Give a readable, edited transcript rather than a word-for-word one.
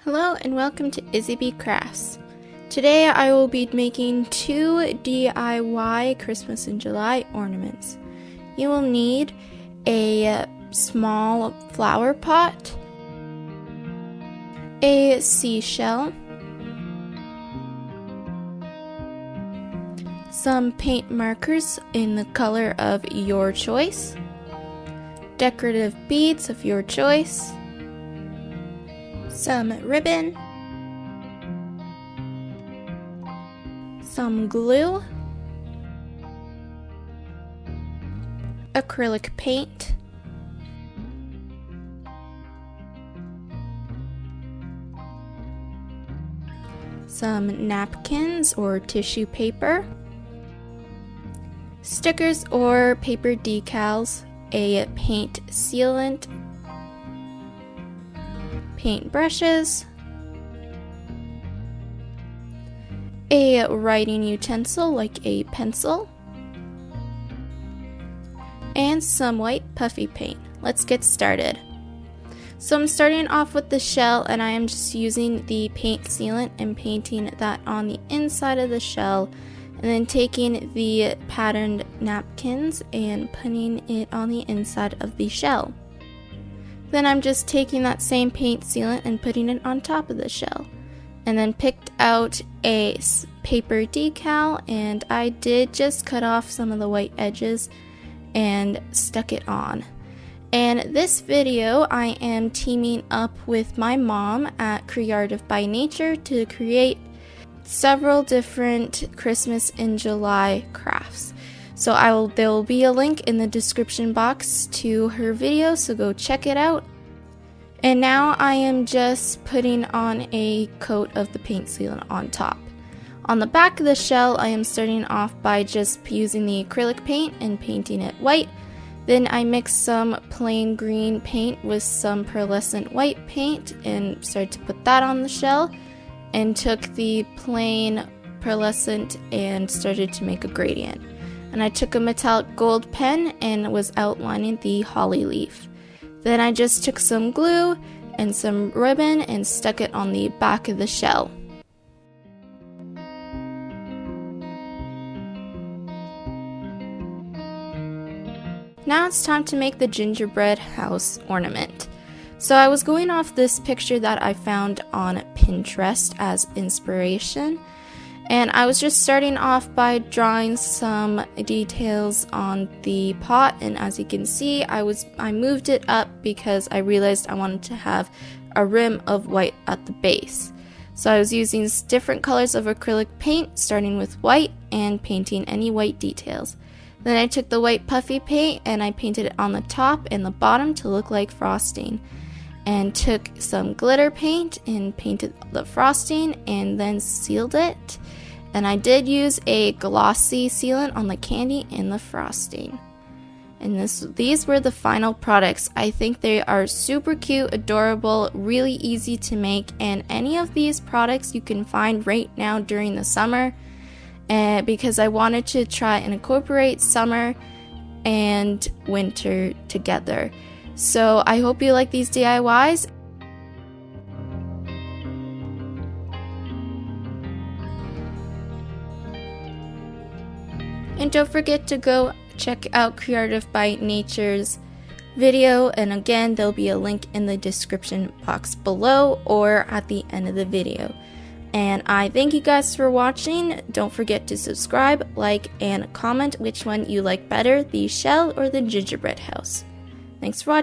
Hello and welcome to Izzy B Crafts. Today I will be making 2 DIY Christmas in July ornaments. You will need a small flower pot, a seashell, some paint markers in the color of your choice, decorative beads of your choice, some ribbon, some glue, acrylic paint, some napkins or tissue paper, stickers or paper decals, a paint sealant, paint brushes, a writing utensil like a pencil, and some white puffy paint. Let's get started. So I'm starting off with the shell, and I am just using the paint sealant and painting that on the inside of the shell, and then taking the patterned napkins and putting it on the inside of the shell. Then I'm just taking that same paint sealant and putting it on top of the shell. And then picked out a paper decal, and I did just cut off some of the white edges and stuck it on. And this video I am teaming up with my mom at Creative by Nature to create several different Christmas in July crafts. So there will be a link in the description box to her video, so go check it out. And now I am just putting on a coat of the paint sealant on top. On the back of the shell, I am starting off by just using the acrylic paint and painting it white. Then I mixed some plain green paint with some pearlescent white paint and started to put that on the shell, and took the plain pearlescent and started to make a gradient. And I took a metallic gold pen and was outlining the holly leaf. Then I just took some glue and some ribbon and stuck it on the back of the shell. Now it's time to make the gingerbread house ornament. So I was going off this picture that I found on Pinterest as inspiration. And I was just starting off by drawing some details on the pot, and as you can see, I moved it up because I realized I wanted to have a rim of white at the base. So I was using different colors of acrylic paint, starting with white and painting any white details. Then I took the white puffy paint and I painted it on the top and the bottom to look like frosting, and took some glitter paint and painted the frosting and then sealed it. And I did use a glossy sealant on the candy and the frosting. And these were the final products. I think they are super cute, adorable, really easy to make, and any of these products you can find right now during the summer, because I wanted to try and incorporate summer and winter together. So I hope you like these DIYs. And don't forget to go check out Creative by Nature's video, and again, there'll be a link in the description box below or at the end of the video. And I thank you guys for watching. Don't forget to subscribe, like, and comment which one you like better, the shell or the gingerbread house. Thanks for watching.